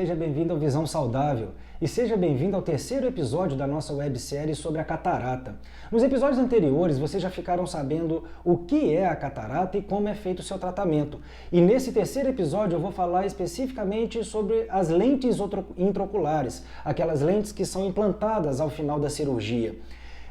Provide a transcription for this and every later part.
seja bem-vindo ao Visão Saudável e seja bem-vindo ao terceiro episódio da nossa websérie sobre a catarata. Nos episódios anteriores, vocês já ficaram sabendo o que é a catarata e como é feito o seu tratamento. E nesse terceiro episódio eu vou falar especificamente sobre as lentes intraoculares, aquelas lentes que são implantadas ao final da cirurgia.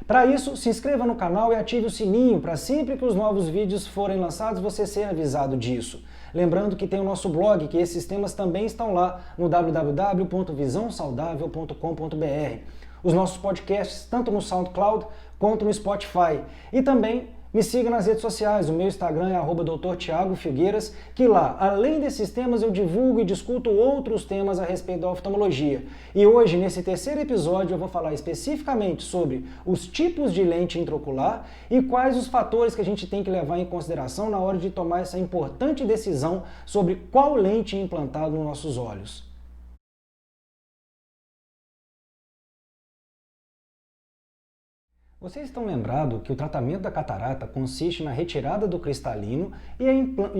Para isso, se inscreva no canal e ative o sininho para sempre que os novos vídeos forem lançados você ser avisado disso. Lembrando que tem o nosso blog, que esses temas também estão lá no www.visãosaudável.com.br. Os nossos podcasts, tanto no SoundCloud quanto no Spotify. E também me siga nas redes sociais, o meu Instagram é @Dr. Thiago Figueiras, que lá, além desses temas, eu divulgo e discuto outros temas a respeito da oftalmologia. E hoje, nesse terceiro episódio, eu vou falar especificamente sobre os tipos de lente intraocular e quais os fatores que a gente tem que levar em consideração na hora de tomar essa importante decisão sobre qual lente implantar nos nossos olhos. Vocês estão lembrados que o tratamento da catarata consiste na retirada do cristalino e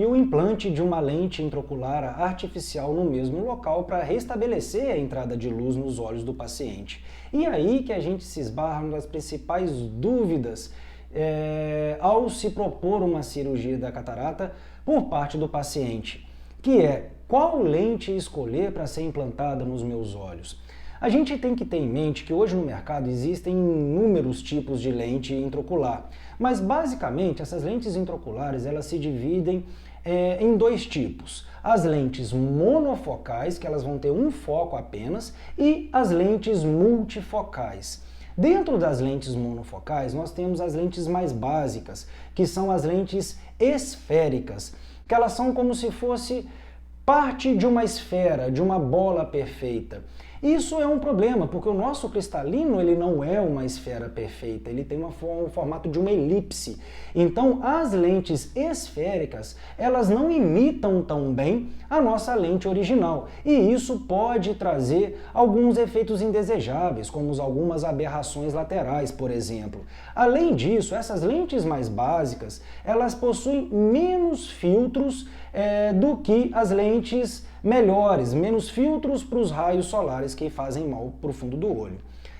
o implante de uma lente intraocular artificial no mesmo local para restabelecer a entrada de luz nos olhos do paciente. E aí que a gente se esbarra nas principais dúvidas ao se propor uma cirurgia da catarata por parte do paciente, que é qual lente escolher para ser implantada nos meus olhos. A gente tem que ter em mente que hoje no mercado existem inúmeros tipos de lente intraocular, mas basicamente essas lentes intraoculares elas se dividem em dois tipos. As lentes monofocais, que elas vão ter um foco apenas, e as lentes multifocais. Dentro das lentes monofocais nós temos as lentes mais básicas, que são as lentes esféricas, que elas são como se fosse parte de uma esfera, de uma bola perfeita. Isso é um problema, porque o nosso cristalino ele não é uma esfera perfeita, ele tem um formato de uma elipse. Então, as lentes esféricas, elas não imitam tão bem a nossa lente original. E isso pode trazer alguns efeitos indesejáveis, como algumas aberrações laterais, por exemplo. Além disso, essas lentes mais básicas, elas possuem menos filtros do que as lentes melhores, menos filtros para os raios solares que fazem mal para o fundo do olho.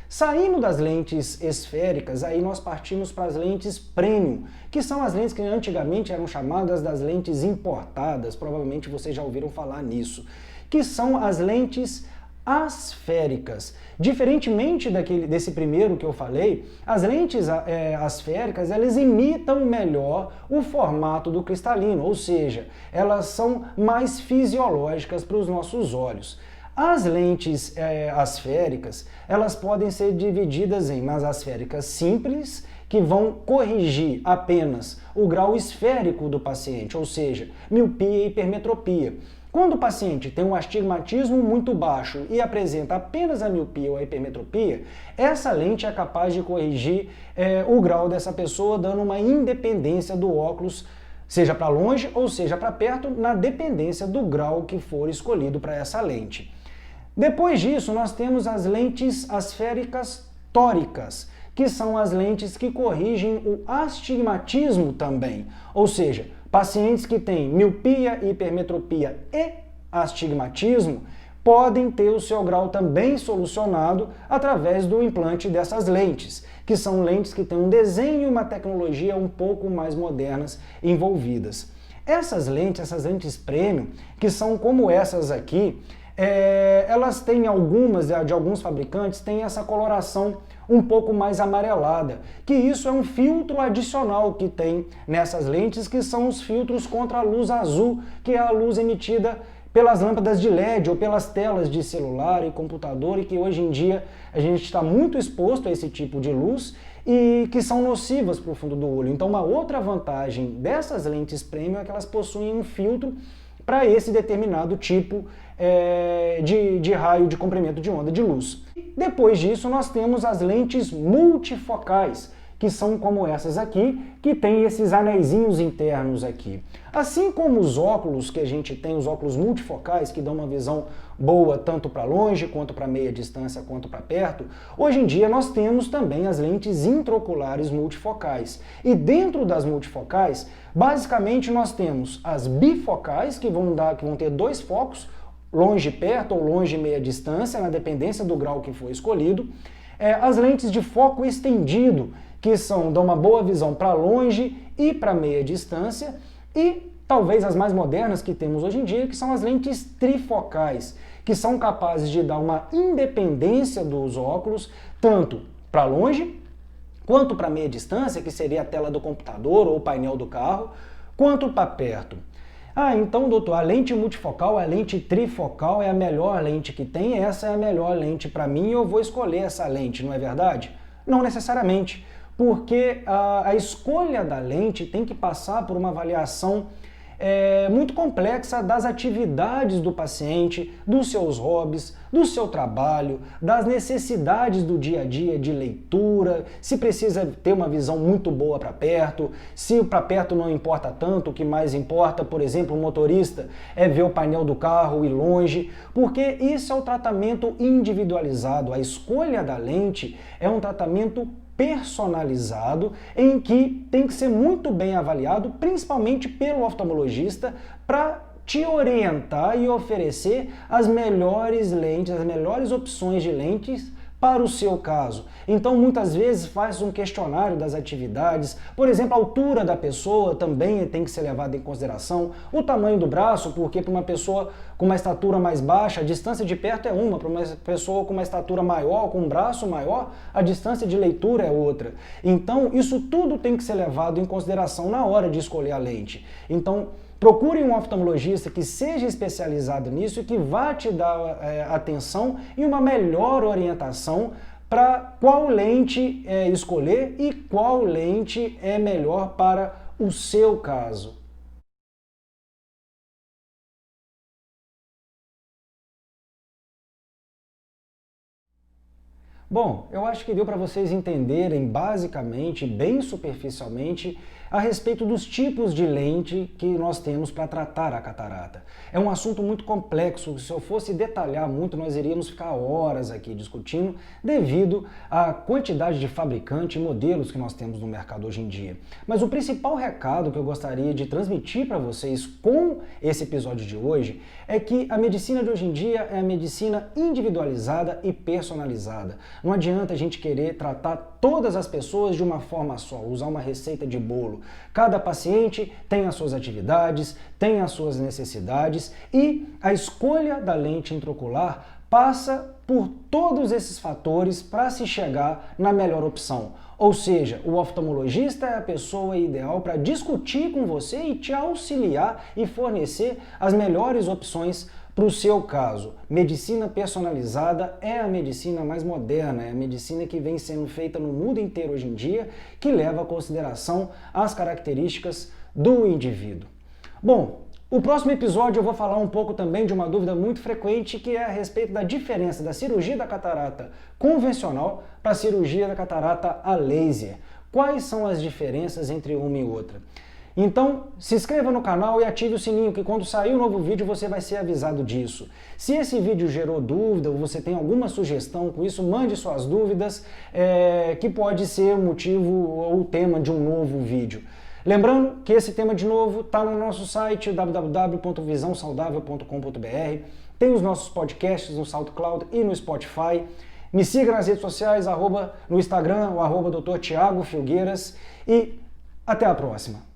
Saindo das lentes esféricas, aí nós partimos para as lentes premium, que são as lentes que antigamente eram chamadas das lentes importadas, provavelmente vocês já ouviram falar nisso, que são as lentes asféricas. Diferentemente desse primeiro que eu falei, as lentes asféricas elas imitam melhor o formato do cristalino, ou seja, elas são mais fisiológicas para os nossos olhos. As lentes asféricas, elas podem ser divididas em umas asféricas simples, que vão corrigir apenas o grau esférico do paciente, ou seja, miopia e hipermetropia. Quando o paciente tem um astigmatismo muito baixo e apresenta apenas a miopia ou a hipermetropia, essa lente é capaz de corrigir o grau dessa pessoa, dando uma independência do óculos, seja para longe ou seja para perto, na dependência do grau que for escolhido para essa lente. Depois disso, nós temos as lentes asféricas tóricas, que são as lentes que corrigem o astigmatismo também, ou seja, pacientes que têm miopia, hipermetropia e astigmatismo podem ter o seu grau também solucionado através do implante dessas lentes, que são lentes que têm um desenho e uma tecnologia um pouco mais modernas envolvidas. Essas lentes premium, que são como essas aqui, elas têm algumas, de alguns fabricantes, têm essa coloração um pouco mais amarelada, que isso é um filtro adicional que tem nessas lentes, que são os filtros contra a luz azul, que é a luz emitida pelas lâmpadas de LED ou pelas telas de celular e computador, e que hoje em dia a gente está muito exposto a esse tipo de luz e que são nocivas para o fundo do olho. Então, uma outra vantagem dessas lentes premium é que elas possuem um filtro para esse determinado tipo de raio de comprimento de onda de luz. Depois disso, nós temos as lentes multifocais, que são como essas aqui, que tem esses anéisinhos internos aqui. Assim como os óculos que a gente tem, os óculos multifocais, que dão uma visão boa tanto para longe, quanto para meia distância, quanto para perto, hoje em dia nós temos também as lentes intraoculares multifocais. E dentro das multifocais, basicamente nós temos as bifocais, que vão ter dois focos, longe perto ou longe meia distância, na dependência do grau que for escolhido. As lentes de foco estendido, que dão uma boa visão para longe e para meia distância, e talvez as mais modernas que temos hoje em dia, que são as lentes trifocais, que são capazes de dar uma independência dos óculos, tanto para longe, quanto para meia distância, que seria a tela do computador ou o painel do carro, quanto para perto. Então, doutor, a lente multifocal, a lente trifocal é a melhor lente que tem, essa é a melhor lente para mim e eu vou escolher essa lente, não é verdade? Não necessariamente, porque a escolha da lente tem que passar por uma avaliação muito complexa das atividades do paciente, dos seus hobbies, do seu trabalho, das necessidades do dia a dia de leitura, se precisa ter uma visão muito boa para perto, se para perto não importa tanto, o que mais importa, por exemplo, o motorista é ver o painel do carro e longe, porque isso é o tratamento individualizado. A escolha da lente é um tratamento personalizado, em que tem que ser muito bem avaliado, principalmente pelo oftalmologista, para te orientar e oferecer as melhores lentes, as melhores opções de lentes para o seu caso. Então, muitas vezes faz um questionário das atividades, por exemplo, a altura da pessoa também tem que ser levada em consideração, o tamanho do braço, porque para uma pessoa com uma estatura mais baixa, a distância de perto é uma, para uma pessoa com uma estatura maior, com um braço maior, a distância de leitura é outra. Então, isso tudo tem que ser levado em consideração na hora de escolher a lente. Então, procure um oftalmologista que seja especializado nisso e que vá te dar atenção e uma melhor orientação para qual lente escolher e qual lente é melhor para o seu caso. Bom, eu acho que deu para vocês entenderem basicamente, bem superficialmente, a respeito dos tipos de lente que nós temos para tratar a catarata. É um assunto muito complexo, se eu fosse detalhar muito, nós iríamos ficar horas aqui discutindo, devido à quantidade de fabricantes e modelos que nós temos no mercado hoje em dia. Mas o principal recado que eu gostaria de transmitir para vocês com esse episódio de hoje é que a medicina de hoje em dia é a medicina individualizada e personalizada. Não adianta a gente querer tratar todas as pessoas de uma forma só, usar uma receita de bolo. Cada paciente tem as suas atividades, tem as suas necessidades e a escolha da lente intraocular passa por todos esses fatores para se chegar na melhor opção. Ou seja, o oftalmologista é a pessoa ideal para discutir com você e te auxiliar e fornecer as melhores opções para o seu caso. Medicina personalizada é a medicina mais moderna, é a medicina que vem sendo feita no mundo inteiro hoje em dia, que leva em consideração as características do indivíduo. Bom, o próximo episódio eu vou falar um pouco também de uma dúvida muito frequente, que é a respeito da diferença da cirurgia da catarata convencional para a cirurgia da catarata a laser. Quais são as diferenças entre uma e outra? Então, se inscreva no canal e ative o sininho, que quando sair um novo vídeo você vai ser avisado disso. Se esse vídeo gerou dúvida ou você tem alguma sugestão com isso, mande suas dúvidas, que pode ser o motivo ou o tema de um novo vídeo. Lembrando que esse tema, de novo, está no nosso site www.visãosaudável.com.br, tem os nossos podcasts no SoundCloud e no Spotify. Me siga nas redes sociais, no Instagram, o @Dr. Tiago Filgueiras, e até a próxima.